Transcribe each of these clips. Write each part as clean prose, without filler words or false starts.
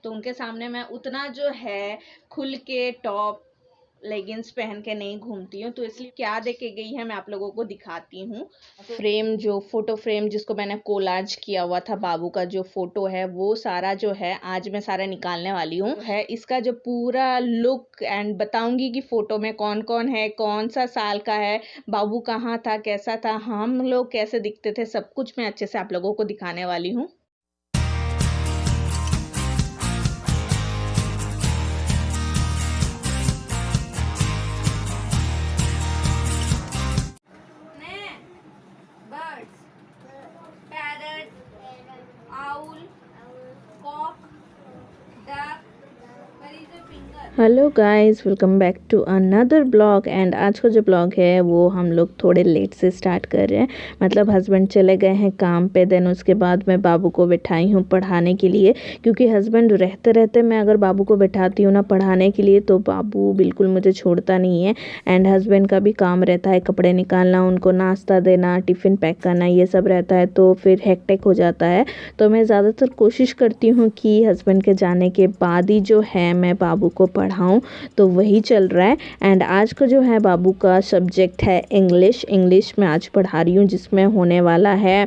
तो उनके सामने मैं उतना जो है खुल के टॉप लेगिंग्स पहन के नहीं घूमती हूँ। तो इसलिए क्या दे के गई है मैं आप लोगों को दिखाती हूँ। फ्रेम, जो फोटो फ्रेम जिसको मैंने कोलाज किया हुआ था, बाबू का जो फोटो है वो सारा जो है आज मैं सारा निकालने वाली हूँ। है इसका जो पूरा लुक एंड बताऊंगी कि फोटो में कौन कौन है, कौन सा साल का है, बाबू कहाँ था, कैसा था, हम लोग कैसे दिखते थे, सब कुछ मैं अच्छे से आप लोगों को दिखाने वाली हूँ। Hello guys, welcome back to another blog. And आज का जो ब्लॉग है वो हम लोग थोड़े लेट से स्टार्ट कर रहे हैं। मतलब हस्बैंड चले गए हैं काम पे, देन उसके बाद मैं बाबू को बिठाई हूँ पढ़ाने के लिए, क्योंकि हस्बैंड रहते रहते मैं अगर बाबू को बिठाती हूँ ना पढ़ाने के लिए तो बाबू बिल्कुल मुझे छोड़ता नहीं है। एंड हस्बैंड का भी काम रहता है, कपड़े निकालना, उनको नाश्ता देना, टिफ़िन पैक करना, ये सब रहता है, तो फिर हेक्टिक हो जाता है। तो मैं ज़्यादातर कोशिश करती हूँ कि हस्बैंड के जाने के बाद ही जो है मैं बाबू को पढ़ाऊँ, तो वही चल रहा है। एंड आज का जो है बाबू का सब्जेक्ट है इंग्लिश में आज पढ़ा रही हूँ, जिसमें होने वाला है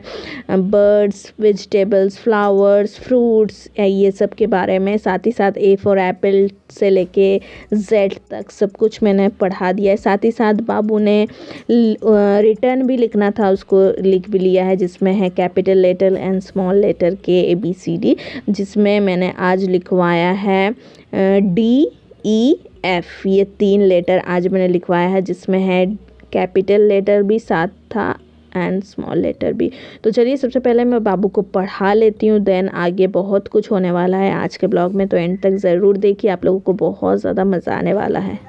बर्ड्स, वेजिटेबल्स, फ्लावर्स, फ्रूट्स, ये सब के बारे में। साथ ही साथ ए फॉर एप्पल से लेके जेड तक सब कुछ मैंने पढ़ा दिया है। साथ ही साथ बाबू ने रिटर्न भी लिखना था, उसको लिख भी लिया है, जिसमें है capital letter and small letter के ABCD, जिसमें मैंने आज लिखवाया है DEF, ये 3 लेटर आज मैंने लिखवाया है, जिसमें है कैपिटल लेटर भी साथ था एंड स्मॉल लेटर भी। तो चलिए सबसे पहले मैं बाबू को पढ़ा लेती हूँ, देन आगे बहुत कुछ होने वाला है आज के ब्लॉग में, तो एंड तक ज़रूर देखिए, आप लोगों को बहुत ज़्यादा मज़ा आने वाला है।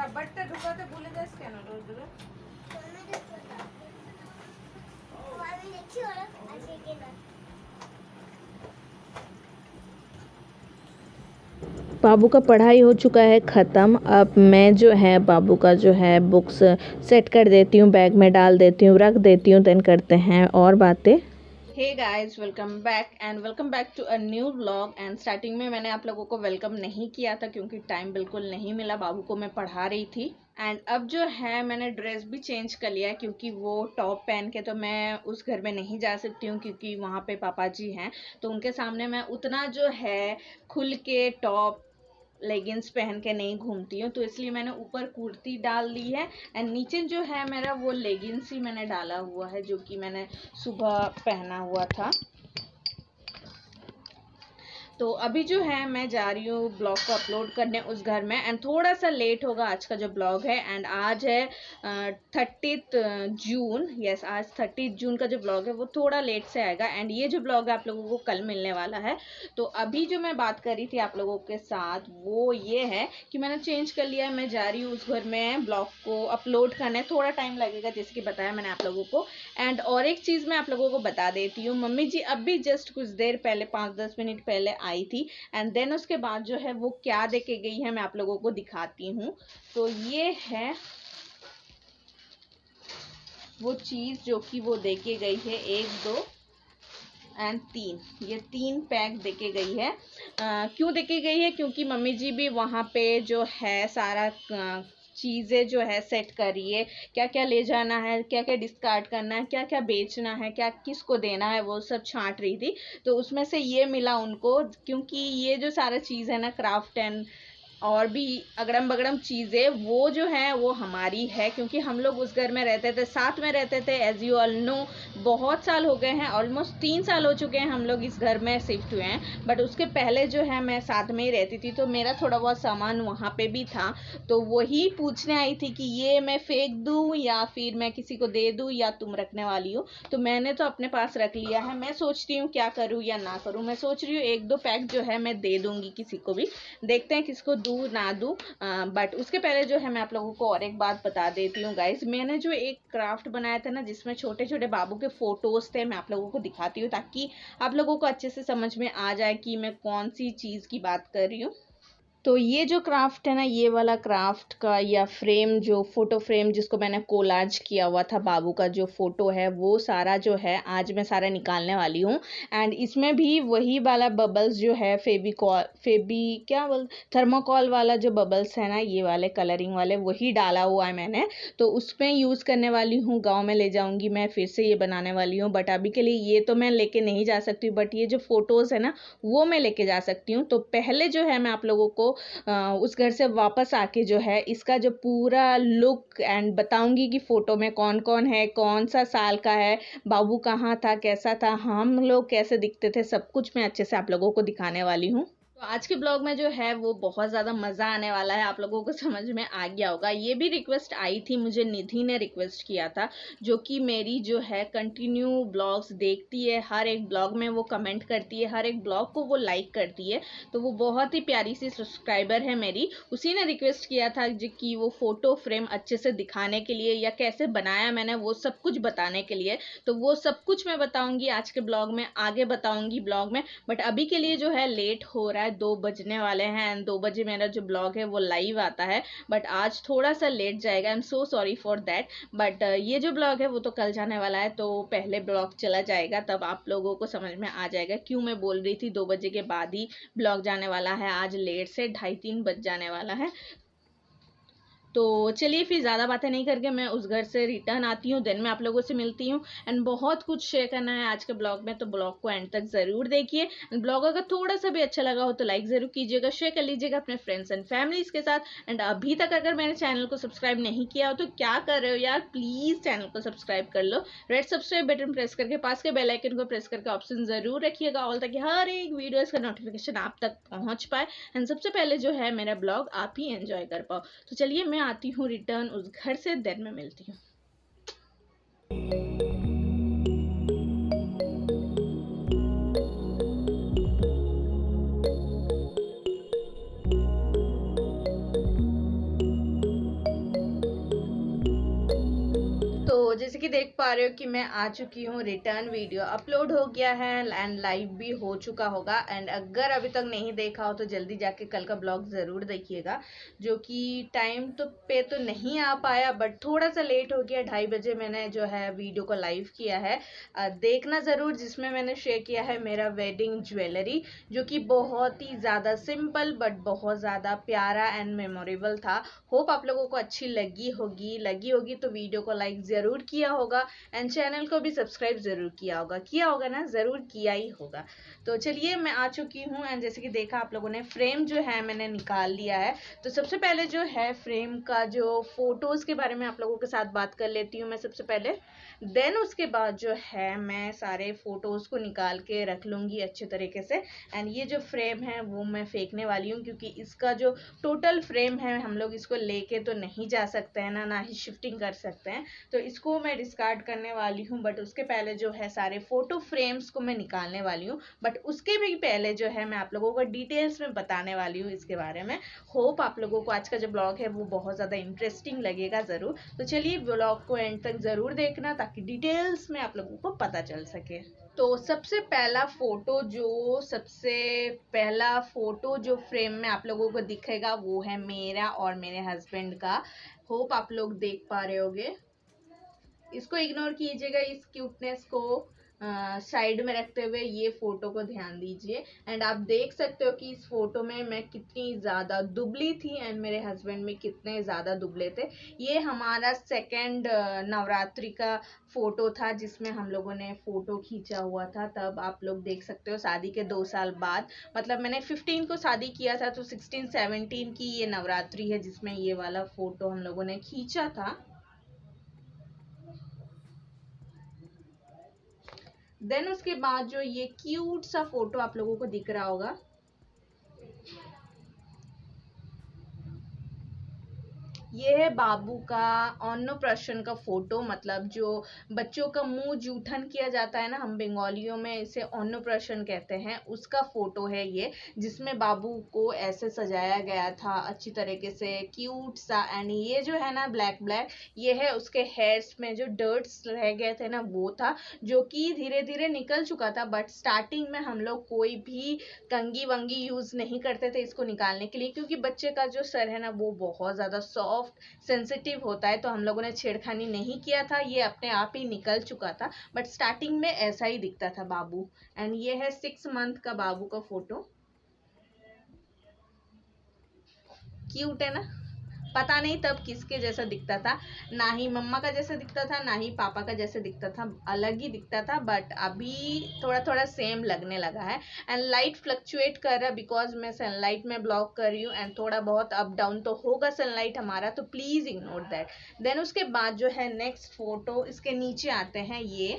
बट ढुकाते भूले जास केन रोज रोज बाबू का पढ़ाई हो चुका है ख़त्म। अब मैं जो है बाबू का जो है बुक्स सेट कर देती हूँ, बैग में डाल देती हूँ, रख देती हूँ, देन करते हैं और बातें। Hey guys, welcome back to a new vlog. And starting में मैंने आप लोगों को वेलकम नहीं किया था क्योंकि टाइम बिल्कुल नहीं मिला, बाबू को मैं पढ़ा रही थी। एंड अब जो है मैंने ड्रेस भी चेंज कर लिया है, क्योंकि वो टॉप पहन के तो मैं उस घर में नहीं जा सकती हूँ, क्योंकि वहाँ पे पापा जी हैं, तो उनके सामने मैं उतना जो है खुल के टॉप लेगिंग्स पहन के नहीं घूमती हूँ। तो इसलिए मैंने ऊपर कुर्ती डाल ली है एंड नीचे जो है मेरा वो लेगिंग्स ही मैंने डाला हुआ है, जो कि मैंने सुबह पहना हुआ था। तो अभी जो है मैं जा रही हूँ ब्लॉग को अपलोड करने उस घर में, एंड थोड़ा सा लेट होगा आज का जो ब्लॉग है। एंड आज है 30 जून, यस, आज 30 जून का जो ब्लॉग है वो थोड़ा लेट से आएगा, एंड ये जो ब्लॉग है आप लोगों को कल मिलने वाला है। तो अभी जो मैं बात कर रही थी आप लोगों के साथ वो ये है कि मैंने चेंज कर लिया है, मैं जा रही हूँ उस घर में ब्लॉग को अपलोड करने, थोड़ा टाइम लगेगा जैसे कि बताया मैंने आप लोगों को। एंड और एक चीज़ मैं आप लोगों को बता देती हूँ, मम्मी जी अभी जस्ट कुछ देर पहले 5-10 मिनट पहले आई थी, एंड देन उसके बाद जो है वो क्या दे के गई है मैं आप लोगों को दिखाती हूँ। तो ये है वो चीज़ जो कि वो दे के गई है, 1, 2 एंड 3, ये 3 पैक दे के गई है। क्यों दे के गई है? क्योंकि मम्मी जी भी वहाँ पे जो है सारा चीज़ें जो है सेट कर रही है, क्या क्या ले जाना है, क्या क्या डिस्कार्ड करना है, क्या क्या बेचना है, क्या किसको देना है, वो सब छांट रही थी। तो उसमें से ये मिला उनको, क्योंकि ये जो सारा चीज़ है ना, क्राफ्ट एंड और भी अगड़म बगड़म चीज़ें, वो जो है वो हमारी है, क्योंकि हम लोग उस घर में रहते थे, साथ में रहते थे। एज यू ऑल नो, बहुत साल हो गए हैं, ऑलमोस्ट 3 साल हो चुके हैं हम लोग इस घर में शिफ्ट हुए हैं, बट उसके पहले जो है मैं साथ में ही रहती थी, तो मेरा थोड़ा बहुत सामान वहाँ पे भी था। तो वही पूछने आई थी कि ये मैं फेंक दूँ या फिर मैं किसी को दे दूँ या तुम रखने वाली हो। तो मैंने तो अपने पास रख लिया है, मैं सोचती हूँ क्या करूँ या ना करूँ। मैं सोच रही हूँ 1-2 पैक जो है मैं दे दूँगी किसी को भी, देखते हैं किसको दूँ दूँ ना दूँ, बट उसके पहले जो है मैं आप लोगों को और एक बात बता देती हूँ गाइस। मैंने जो एक क्राफ्ट बनाया था ना, जिसमें छोटे छोटे बाबू के फोटोज थे, मैं आप लोगों को दिखाती हूँ ताकि आप लोगों को अच्छे से समझ में आ जाए कि मैं कौन सी चीज़ की बात कर रही हूँ। तो ये जो क्राफ्ट है ना, ये वाला क्राफ्ट का या फ्रेम, जो फोटो फ्रेम जिसको मैंने कोलाज किया हुआ था, बाबू का जो फोटो है वो सारा जो है आज मैं सारा निकालने वाली हूँ। एंड इसमें भी वही वाला बबल्स जो है, क्या बोल थर्मोकॉल वाला जो बबल्स है ना, ये वाले कलरिंग वाले, वही डाला हुआ है मैंने। तो उसमें यूज़ करने वाली हूँ, गाँव में ले जाऊँगी मैं, फिर से ये बनाने वाली हूँ। बट अभी के लिए ये तो मैं लेके नहीं जा सकती, बट ये जो फोटोज़ है ना वो मैं लेके जा सकती हूँ। तो पहले जो है मैं आप लोगों को उस घर से वापस आके जो है इसका जो पूरा लुक एंड बताऊंगी कि फ़ोटो में कौन कौन है, कौन सा साल का है, बाबू कहाँ था, कैसा था, हम लोग कैसे दिखते थे, सब कुछ मैं अच्छे से आप लोगों को दिखाने वाली हूँ। तो आज के ब्लॉग में जो है वो बहुत ज़्यादा मज़ा आने वाला है, आप लोगों को समझ में आ गया होगा। ये भी रिक्वेस्ट आई थी, मुझे निधि ने रिक्वेस्ट किया था, जो कि मेरी जो है कंटिन्यू ब्लॉग्स देखती है, हर एक ब्लॉग में वो कमेंट करती है, हर एक ब्लॉग को वो लाइक करती है। तो वो बहुत ही प्यारी सी सब्सक्राइबर है मेरी, उसी ने रिक्वेस्ट किया था कि वो फ़ोटो फ्रेम अच्छे से दिखाने के लिए या कैसे बनाया मैंने वो सब कुछ बताने के लिए। तो वो सब कुछ मैं बताऊँगी आज के ब्लॉग में, आगे बताऊँगी ब्लॉग में। बट अभी के लिए जो है लेट हो रहा है, 2 बजने वाले हैं एंड 2 बजे मेरा जो ब्लॉग है वो लाइव आता है। बट आज थोड़ा सा लेट जाएगा, I am so sorry for that. But ये जो ब्लॉग है वो तो कल जाने वाला है, तो पहले ब्लॉग चला जाएगा, तब आप लोगों को समझ में आ जाएगा क्यों मैं बोल रही थी 2 बजे के बाद ही ब्लॉग जाने वाला है। आज लेट से 2:30-3 बज जाने वाला है। तो चलिए फिर ज़्यादा बातें नहीं करके मैं उस घर से रिटर्न आती हूँ, देन मैं आप लोगों से मिलती हूँ। एंड बहुत कुछ शेयर करना है आज के ब्लॉग में, तो ब्लॉग को एंड तक ज़रूर देखिए। एंड ब्लॉग अगर थोड़ा सा भी अच्छा लगा हो तो लाइक ज़रूर कीजिएगा, शेयर कर लीजिएगा अपने फ्रेंड्स एंड फैमिलीज़ के साथ। एंड अभी तक अगर मेरे चैनल को सब्सक्राइब नहीं किया हो तो क्या कर रहे हो यार, प्लीज़ चैनल को सब्सक्राइब कर लो। रेड सब्सक्राइब बटन प्रेस करके पास के बेल आइकन को प्रेस करके ऑप्शन ज़रूर रखिएगा ऑल, ताकि हर एक वीडियोज़ का नोटिफिकेशन आप तक पहुँच पाए एंड सबसे पहले जो है मेरा ब्लॉग आप ही एंजॉय कर पाओ। तो चलिए मैं आती हूँ रिटर्न उस घर से, देन मैं मिलती हूँ। तो जैसे कि देख पा रहे हो कि मैं आ चुकी हूँ रिटर्न, वीडियो अपलोड हो गया है एंड लाइव भी हो चुका होगा। एंड अगर अभी तक नहीं देखा हो तो जल्दी जाके कल का ब्लॉग ज़रूर देखिएगा, जो कि टाइम तो नहीं आ पाया, बट थोड़ा सा लेट हो गया। 2:30 बजे मैंने जो है वीडियो को लाइव किया है, देखना ज़रूर, जिसमें मैंने शेयर किया है मेरा वेडिंग ज्वेलरी, जो कि बहुत ही ज़्यादा सिंपल बट बहुत ज़्यादा प्यारा एंड मेमोरेबल था। होप आप लोगों को अच्छी लगी होगी तो वीडियो को लाइक ज़रूर किया होगा एंड चैनल को भी सब्सक्राइब ज़रूर किया होगा ना, ज़रूर किया ही होगा। तो चलिए मैं आ चुकी हूँ एंड जैसे कि देखा आप लोगों ने, फ्रेम जो है मैंने निकाल लिया है। तो सबसे पहले जो है फ्रेम का जो फ़ोटोज़ के बारे में आप लोगों के साथ बात कर लेती हूँ मैं सबसे पहले, देन उसके बाद जो है मैं सारे फ़ोटोज़ को निकाल के रख लूँगी अच्छे तरीके से। एंड ये जो फ्रेम है वो मैं फेंकने वाली हूँ, क्योंकि इसका जो टोटल फ्रेम है हम लोग इसको लेके तो नहीं जा सकते हैं ना ही शिफ्टिंग कर सकते हैं, तो इसको मैं डिस्कार्ड करने वाली हूँ। बट उसके पहले जो है सारे फ़ोटो फ्रेम्स को मैं निकालने वाली हूँ, बट उसके भी पहले जो है मैं आप लोगों को डिटेल्स में बताने वाली हूँ इसके बारे में। होप आप लोगों को आज का जो ब्लॉग है वो बहुत ज़्यादा इंटरेस्टिंग लगेगा ज़रूर। तो चलिए ब्लॉग को एंड तक ज़रूर देखना ताकि डिटेल्स में आप लोगों को पता चल सके। तो सबसे पहला फ़ोटो जो फ्रेम में आप लोगों को दिखेगा वो है मेरा और मेरे हस्बैंड का। होप आप लोग देख पा रहे होगे, इसको इग्नोर कीजिएगा, इस क्यूटनेस को साइड में रखते हुए ये फ़ोटो को ध्यान दीजिए। एंड आप देख सकते हो कि इस फ़ोटो में मैं कितनी ज़्यादा दुबली थी एंड मेरे हस्बैंड भी कितने ज़्यादा दुबले थे। ये हमारा सेकेंड नवरात्रि का फ़ोटो था जिसमें हम लोगों ने फ़ोटो खींचा हुआ था, तब आप लोग देख सकते हो शादी के 2 साल बाद, मतलब मैंने 15 को शादी किया था, तो 16-17 की ये नवरात्रि है जिसमें ये वाला फ़ोटो हम लोगों ने खींचा था। देन उसके बाद जो ये क्यूट सा फोटो आप लोगों को दिख रहा होगा, ये है बाबू का अन्नप्राशन का फोटो, मतलब जो बच्चों का मुंह जूठन किया जाता है ना, हम बंगालियों में इसे अन्नप्राशन कहते हैं, उसका फोटो है ये, जिसमें बाबू को ऐसे सजाया गया था अच्छी तरीके से, क्यूट सा। एंड ये जो है ना ब्लैक ब्लैक, ये है उसके हेयर्स में जो डर्ट्स रह गए थे ना, वो था, जो कि धीरे धीरे निकल चुका था। बट स्टार्टिंग में हम लोग कोई भी कंघी वंगी यूज नहीं करते थे इसको निकालने के लिए, क्योंकि बच्चे का जो सर है ना वो बहुत ज़्यादा सॉफ्ट सेंसिटिव होता है, तो हम लोगों ने छेड़खानी नहीं किया था, ये अपने आप ही निकल चुका था। बट स्टार्टिंग में ऐसा ही दिखता था बाबू। एंड ये है 6 मंथ का बाबू का फोटो, क्यूट है ना। पता नहीं तब किसके जैसा दिखता था, ना ही मम्मा का जैसा दिखता था, ना ही पापा का जैसा दिखता था, अलग ही दिखता था। बट अभी थोड़ा थोड़ा सेम लगने लगा है। एंड लाइट फ्लक्चुएट कर रहा है बिकॉज मैं सनलाइट में ब्लॉक कर रही हूँ, एंड थोड़ा बहुत अप डाउन तो होगा सनलाइट हमारा, तो प्लीज़ इग्नोर दैट। देन उसके बाद जो है नेक्स्ट फोटो, इसके नीचे आते हैं, ये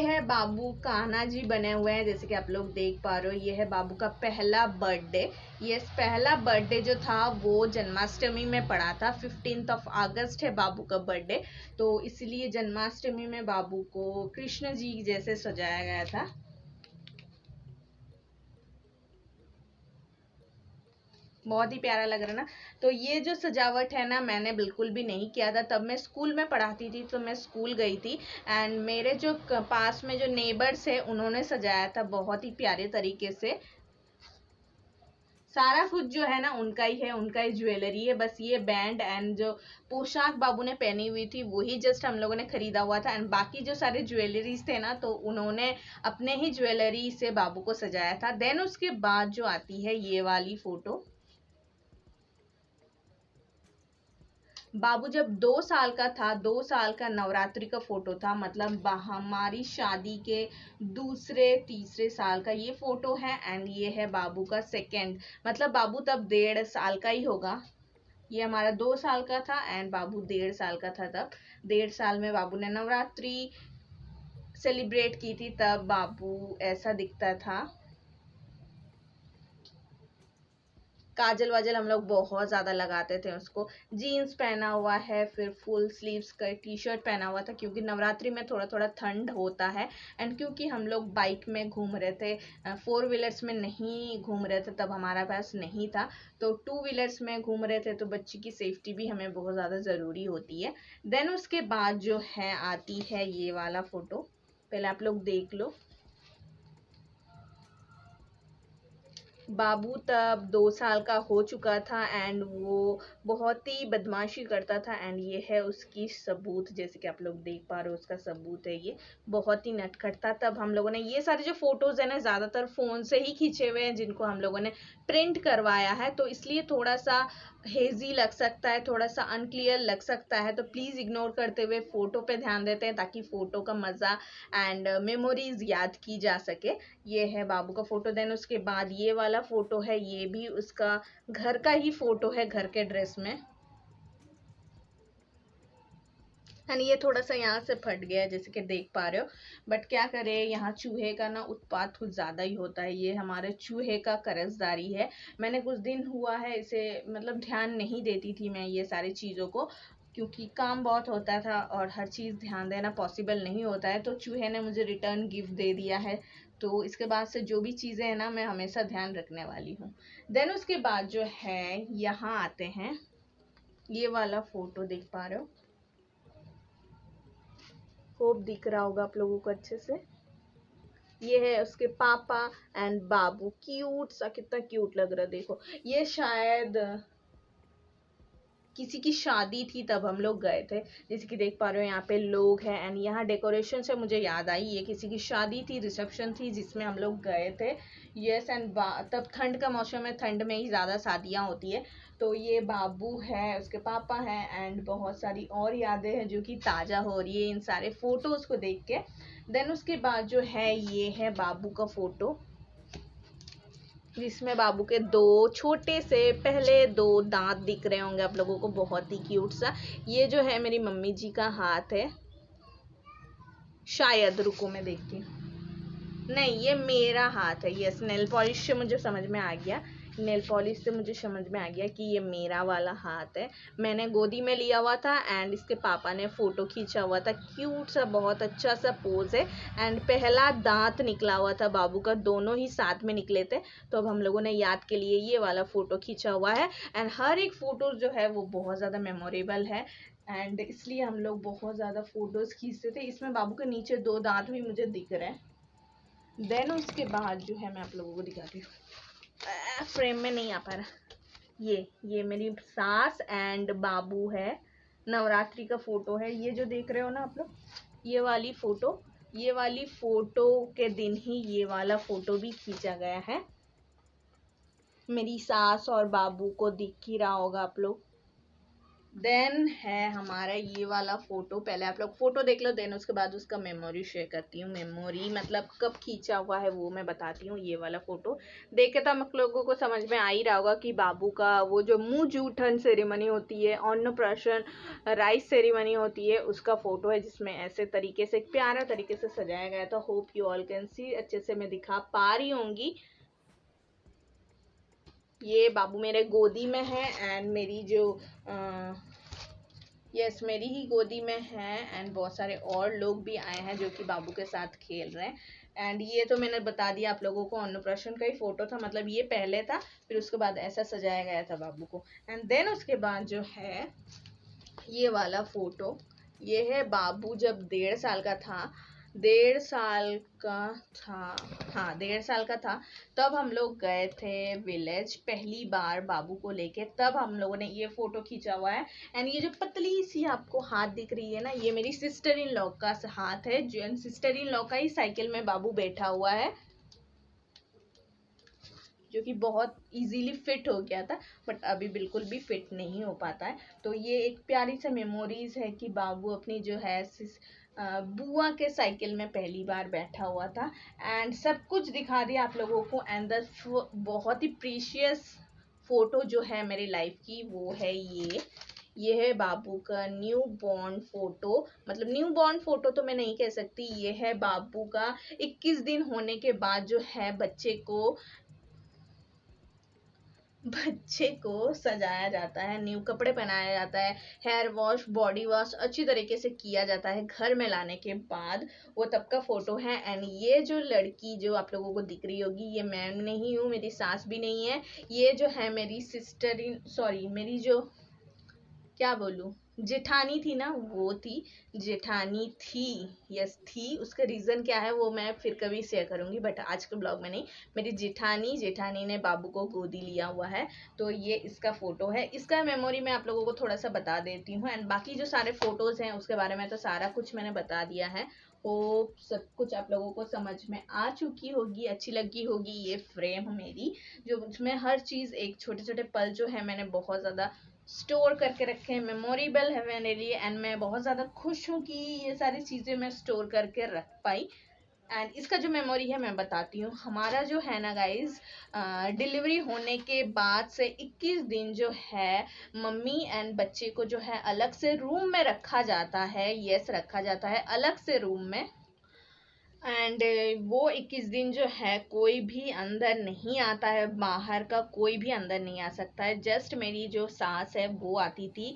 है बाबू कान्हा जी बने हुए हैं, जैसे कि आप लोग देख पा रहे हो। ये है बाबू का पहला बर्थडे। ये पहला बर्थडे जो था वो जन्माष्टमी में पड़ा था, 15 अगस्त है बाबू का बर्थडे, तो इसलिए जन्माष्टमी में बाबू को कृष्ण जी जैसे सजाया गया था। बहुत ही प्यारा लग रहा है ना। तो ये जो सजावट है ना, मैंने बिल्कुल भी नहीं किया था, तब मैं स्कूल में पढ़ाती थी, तो मैं स्कूल गई थी, एंड मेरे जो पास में जो नेबर्स है उन्होंने सजाया था बहुत ही प्यारे तरीके से। सारा कुछ जो है ना उनका ही है, उनका ही ज्वेलरी है, बस ये बैंड एंड जो पोशाक बाबू ने पहनी हुई थी वही जस्ट हम लोगों ने खरीदा हुआ था, एंड बाकी जो सारे ज्वेलरीज थे ना, तो उन्होंने अपने ही ज्वेलरी से बाबू को सजाया था। देन उसके बाद जो आती है ये वाली फोटो, बाबू जब 2 साल का था, 2 साल का नवरात्रि का फोटो था, मतलब हमारी शादी के दूसरे तीसरे साल का ये फोटो है। एंड ये है बाबू का सेकेंड, मतलब बाबू तब 1.5 साल का ही होगा। ये हमारा 2 साल का था एंड बाबू 1.5 साल का था तब। 1.5 साल में बाबू ने नवरात्रि सेलिब्रेट की थी, तब बाबू ऐसा दिखता था। काजल वाजल हम लोग बहुत ज़्यादा लगाते थे उसको। जीन्स पहना हुआ है, फिर फुल स्लीव्स का टी शर्ट पहना हुआ था, क्योंकि नवरात्रि में थोड़ा थोड़ा ठंड होता है। एंड क्योंकि हम लोग बाइक में घूम रहे थे, 4 व्हीलर्स में नहीं घूम रहे थे, तब हमारा पास नहीं था, तो 2 व्हीलर्स में घूम रहे थे, तो बच्ची की सेफ्टी भी हमें बहुत ज़्यादा ज़रूरी होती है। देन उसके बाद जो है आती है ये वाला फ़ोटो, पहले आप लोग देख लो। बाबू तब 2 साल का हो चुका था एंड वो बहुत ही बदमाशी करता था। एंड ये है उसकी सबूत, जैसे कि आप लोग देख पा रहे हो, उसका सबूत है ये। बहुत ही नटखट था। तब हम लोगों ने ये सारे जो फोटोज़ है ना, ज़्यादातर फ़ोन से ही खींचे हुए हैं, जिनको हम लोगों ने प्रिंट करवाया है, तो इसलिए थोड़ा सा हेजी लग सकता है, थोड़ा सा अनक्लियर लग सकता है, तो प्लीज़ इग्नोर करते हुए फ़ोटो पे ध्यान देते हैं, ताकि फ़ोटो का मज़ा एंड मेमोरीज याद की जा सके। ये है बाबू का फ़ोटो। देन उसके बाद ये वाला फ़ोटो है, ये भी उसका घर का ही फ़ोटो है, घर के ड्रेस में। एंड ये थोड़ा सा यहाँ से फट गया है, जैसे कि देख पा रहे हो, बट क्या करें, यहाँ चूहे का ना उत्पात कुछ ज़्यादा ही होता है। ये हमारे चूहे का कर्जदारी है। मैंने कुछ दिन हुआ है इसे, मतलब ध्यान नहीं देती थी मैं ये सारी चीज़ों को, क्योंकि काम बहुत होता था और हर चीज़ ध्यान देना पॉसिबल नहीं होता है, तो चूहे ने मुझे रिटर्न गिफ्ट दे दिया है, तो इसके बाद से जो भी चीज़ें हैं ना, मैं हमेशा ध्यान रखने वाली हूँ। देन उसके बाद जो है यहाँ आते हैं, ये वाला फ़ोटो देख पा रहे हो, होप दिख रहा होगा आप लोगों को अच्छे से। ये है उसके पापा एंड बाबू, क्यूट सा, कितना क्यूट लग रहा है, देखो। ये शायद किसी की शादी थी, तब हम लोग गए थे, जैसे कि देख पा रहे हो यहाँ पे लोग हैं। एंड यहाँ डेकोरेशन से मुझे याद आई, ये किसी की शादी थी, रिसेप्शन थी, जिसमें हम लोग गए थे। यस, एंड तब ठंड का मौसम है, ठंड में ही ज़्यादा शादियाँ होती है। तो ये बाबू है, उसके पापा हैं, एंड बहुत सारी और यादें हैं जो कि ताज़ा हो रही है इन सारे फोटोज़ को देख के। देन उसके बाद जो है ये है बाबू का फ़ोटो, जिसमें बाबू के 2 छोटे से पहले 2 दांत दिख रहे होंगे आप लोगों को, बहुत ही क्यूट सा। ये जो है मेरी मम्मी जी का हाथ है शायद, रुको मैं देखती हूँ, नहीं ये मेरा हाथ है। यस, नेल पॉलिश से मुझे समझ में आ गया, नेल पॉलिश से मुझे समझ में आ गया कि ये मेरा वाला हाथ है। मैंने गोदी में लिया हुआ था एंड इसके पापा ने फ़ोटो खींचा हुआ था। क्यूट सा बहुत अच्छा सा पोज है एंड पहला दांत निकला हुआ था बाबू का, दोनों ही साथ में निकले थे। तो अब हम लोगों ने याद के लिए ये वाला फ़ोटो खींचा हुआ है एंड हर एक फ़ोटो जो है वो बहुत ज़्यादा मेमोरेबल है एंड इसलिए हम लोग बहुत ज़्यादा फ़ोटोज़ खींचते थे। इसमें बाबू के नीचे 2 दांत भी मुझे दिख रहे हैं। देन उसके बाद जो है मैं आप लोगों को दिखाती हूँ, फ्रेम में नहीं आ पा रहा। ये मेरी सास एंड बाबू है, नवरात्रि का फ़ोटो है। ये जो देख रहे हो ना आप लोग, ये वाली फ़ोटो के दिन ही ये वाला फ़ोटो भी खींचा गया है। मेरी सास और बाबू को दिख ही रहा होगा आप लोग। देन है हमारा ये वाला फ़ोटो। पहले आप लोग फ़ोटो देख लो, देन उसके बाद उसका मेमोरी शेयर करती हूँ। मेमोरी मतलब कब खींचा हुआ है वो मैं बताती हूँ। ये वाला फ़ोटो देख के तो हम लोगों को समझ में आ ही रहा होगा कि बाबू का वो जो मुँह जूठन सेरेमनी होती है, अन्नप्राशन राइस सेरेमनी होती है, उसका फ़ोटो है जिसमें ऐसे तरीके से प्यारा तरीके से सजाया गया था। Hope you all can see, अच्छे से मैं दिखा पा रही होंगी। ये बाबू मेरे गोदी में है एंड मेरी जो यस मेरी ही गोदी में है एंड बहुत सारे और लोग भी आए हैं जो कि बाबू के साथ खेल रहे हैं। एंड ये तो मैंने बता दिया आप लोगों को, अन्नप्राशन का ही फ़ोटो था, मतलब ये पहले था, फिर उसके बाद ऐसा सजाया गया था बाबू को। एंड देन उसके बाद जो है ये वाला फ़ोटो, ये है बाबू जब 1.5 साल का था, 1.5 साल का था, हाँ 1.5 साल का था, तब हम लोग गए थे विलेज पहली बार बाबू को लेके। तब हम लोगों ने ये फ़ोटो खींचा हुआ है एंड ये जो पतली सी आपको हाथ दिख रही है ना, ये मेरी सिस्टर इन लॉ का हाथ है। जो सिस्टर इन लॉ का ही साइकिल में बाबू बैठा हुआ है, जो कि बहुत इजीली फिट हो गया था, बट अभी बिल्कुल भी फिट नहीं हो पाता है। तो ये एक प्यारी सी मेमोरीज है कि बाबू अपनी जो है बुआ के साइकिल में पहली बार बैठा हुआ था एंड सब कुछ दिखा दिया आप लोगों को। एंड द बहुत ही प्रीशियस फ़ोटो जो है मेरी लाइफ की वो है ये है बाबू का न्यू बॉर्न फ़ोटो। मतलब न्यू बॉर्न फ़ोटो तो मैं नहीं कह सकती, ये है बाबू का 21 दिन होने के बाद जो है बच्चे को सजाया जाता है, न्यू कपड़े पहनाया जाता है, हेयर वॉश बॉडी वॉश अच्छी तरीके से किया जाता है घर में लाने के बाद। वो तब का फ़ोटो है। एंड ये जो लड़की जो आप लोगों को दिख रही होगी, ये मैं नहीं हूँ, मेरी सास भी नहीं है, ये जो है मेरी सिस्टर इन सॉरी मेरी जो क्या बोलूँ जेठानी थी ना, वो थी जेठानी थी, यस थी। उसका रीज़न क्या है वो मैं फिर कभी शेयर करूँगी, बट आज के ब्लॉग में नहीं। मेरी जेठानी ने बाबू को गोदी लिया हुआ है, तो ये इसका फ़ोटो है। इसका मेमोरी मैं आप लोगों को थोड़ा सा बता देती हूँ एंड बाकी जो सारे फ़ोटोज़ हैं उसके बारे में तो सारा कुछ मैंने बता दिया है। होप सब कुछ आप लोगों को समझ में आ चुकी होगी, अच्छी लगी होगी ये फ्रेम मेरी, जो उसमें हर चीज़ एक छोटे छोटे पल जो है मैंने बहुत ज़्यादा स्टोर करके रखे हैं, मेमोरेबल है मेरे लिए एंड मैं बहुत ज़्यादा खुश हूँ कि ये सारी चीज़ें मैं स्टोर करके रख पाई। एंड इसका जो मेमोरी है मैं बताती हूँ। हमारा जो है ना गाइज, डिलीवरी होने के बाद से 21 दिन जो है मम्मी एंड बच्चे को जो है अलग से रूम में रखा जाता है। यस रखा जाता है अलग से रूम में एंड वो 21 दिन जो है कोई भी अंदर नहीं आता है, बाहर का कोई भी अंदर नहीं आ सकता है। जस्ट मेरी जो सास है वो आती थी,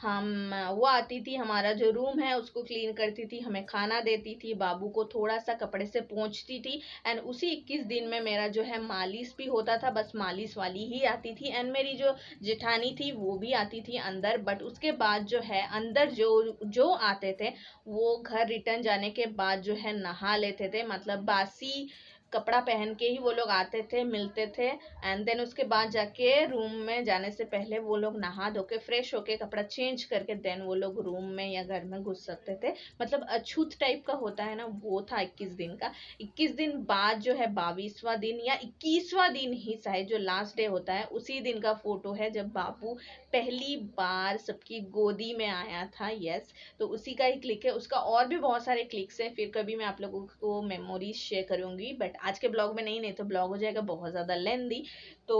वो आती थी, हमारा जो रूम है उसको क्लीन करती थी, हमें खाना देती थी, बाबू को थोड़ा सा कपड़े से पोंछती थी एंड उसी 21 दिन में मेरा जो है मालिश भी होता था। बस मालिश वाली ही आती थी एंड मेरी जो जेठानी थी वो भी आती थी अंदर। बट उसके बाद जो है अंदर जो आते थे वो घर रिटर्न जाने के बाद जो है नहा लेते थे, मतलब बासी कपड़ा पहन के ही वो लोग आते थे, मिलते थे एंड देन उसके बाद जाके रूम में जाने से पहले वो लोग नहा धो के फ्रेश होके कपड़ा चेंज करके देन वो लोग रूम में या घर में घुस सकते थे। मतलब अछूत टाइप का होता है ना, वो था 21 दिन का। 21 दिन बाद जो है 22वां दिन या 21वां दिन ही शायद जो लास्ट डे होता है, उसी दिन का फ़ोटो है जब बाबू पहली बार सबकी गोदी में आया था। यस तो उसी का ही क्लिक है, उसका और भी बहुत सारे क्लिक्स हैं, फिर कभी मैं आप लोगों को मेमोरीज शेयर करूंगी। बट आज के ब्लॉग में नहीं तो ब्लॉग हो जाएगा बहुत ज़्यादा लेंदी। तो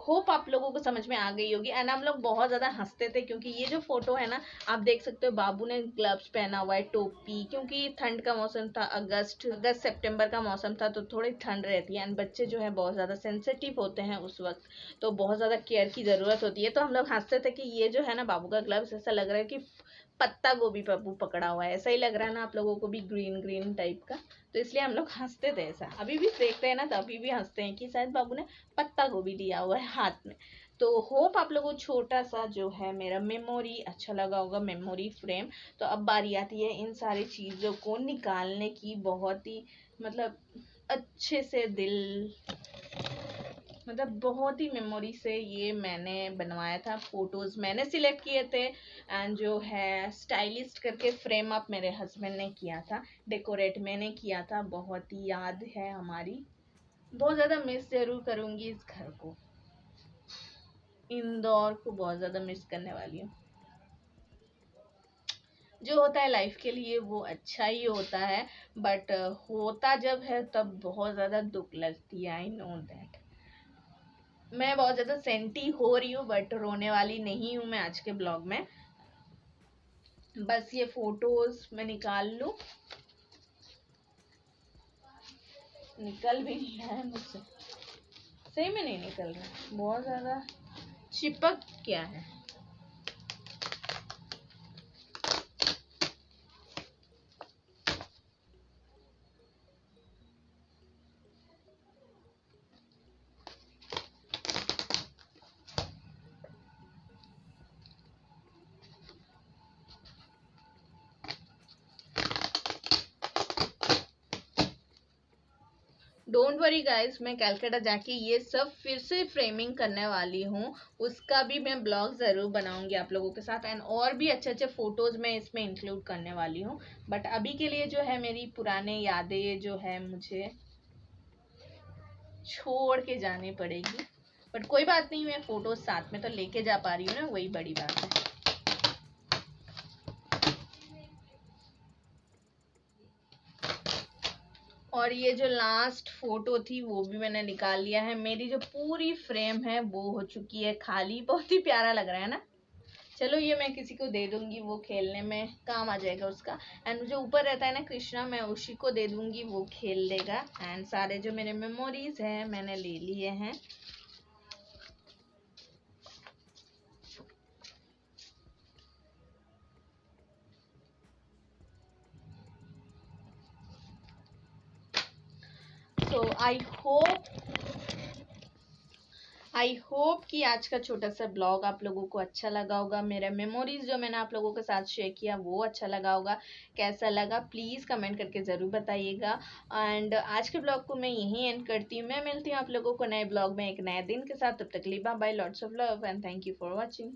होप आप लोगों को समझ में आ गई होगी। एंड हम लोग बहुत ज़्यादा हंसते थे क्योंकि ये जो फोटो है ना, आप देख सकते हो बाबू ने ग्लव्स पहना हुआ है, टोपी, क्योंकि ठंड का मौसम था, अगस्त सितंबर का मौसम था, तो थोड़ी ठंड रहती है एंड बच्चे जो है बहुत ज़्यादा सेंसिटिव होते हैं उस वक्त, तो बहुत ज़्यादा केयर की ज़रूरत होती है। तो हम लोग हंसते थे कि ये जो है ना बाबू का ग्लव्स ऐसा लग रहा है कि पत्ता गोभी बाबू पकड़ा हुआ है, ऐसा ही लग रहा है ना आप लोगों को भी, ग्रीन ग्रीन टाइप का। तो इसलिए हम लोग हंसते थे ऐसा, अभी भी देखते हैं ना तो अभी भी हंसते हैं कि शायद बाबू ने पत्ता गोभी लिया हुआ है हाथ में। तो होप आप लोगों को छोटा सा जो है मेरा मेमोरी अच्छा लगा होगा, मेमोरी फ्रेम। तो अब बारी आती है इन सारी चीज़ों को निकालने की, बहुत ही मतलब अच्छे से दिल, मतलब बहुत ही मेमोरी से ये मैंने बनवाया था, फोटोज़ मैंने सिलेक्ट किए थे एंड जो है स्टाइलिस्ट करके फ्रेम अप मेरे हस्बैंड ने किया था, डेकोरेट मैंने किया था। बहुत ही याद है हमारी, बहुत ज़्यादा मिस ज़रूर करूँगी इस घर को, इंदौर को बहुत ज़्यादा मिस करने वाली हूँ। जो होता है लाइफ के लिए वो अच्छा ही होता है, बट होता जब है तब बहुत ज़्यादा दुख लगती है। आई नो दैट मैं बहुत ज़्यादा सेंटी हो रही हूँ, बट रोने वाली नहीं हूँ मैं आज के ब्लॉग में। बस ये फोटोज मैं निकाल लूँ, निकल भी नहीं रहा है मुझसे, सही में नहीं निकल रहा, बहुत ज़्यादा चिपक क्या है। डोंट वरी गाइस, मैं कलकत्ता जाके ये सब फिर से फ्रेमिंग करने वाली हूँ, उसका भी मैं ब्लॉग ज़रूर बनाऊंगी आप लोगों के साथ एंड और भी अच्छे अच्छे फ़ोटोज़ मैं इसमें इंक्लूड करने वाली हूँ। बट अभी के लिए जो है मेरी पुराने यादें जो है मुझे छोड़ के जानी पड़ेगी, बट कोई बात नहीं, मैं फ़ोटोज़ साथ में तो लेके जा पा रही हूँ ना, वही बड़ी बात है। और ये जो लास्ट फोटो थी वो भी मैंने निकाल लिया है, मेरी जो पूरी फ्रेम है वो हो चुकी है खाली। बहुत ही प्यारा लग रहा है ना। चलो ये मैं किसी को दे दूंगी, वो खेलने में काम आ जाएगा उसका। एंड जो ऊपर रहता है ना कृष्णा, मैं उसी को दे दूंगी, वो खेल लेगा। एंड सारे जो मेरे मेमोरीज हैं मैंने ले लिए हैं। तो आई होप कि आज का छोटा सा ब्लॉग आप लोगों को अच्छा लगा होगा। मेरे मेमोरीज जो मैंने आप लोगों के साथ शेयर किया वो अच्छा लगा होगा। कैसा लगा प्लीज़ कमेंट करके ज़रूर बताइएगा। एंड आज के ब्लॉग को मैं यहीं एंड करती हूँ। मैं मिलती हूँ आप लोगों को नए ब्लॉग में एक नए दिन के साथ। तब तक लिए bye bye, lots of love and thank you for watching.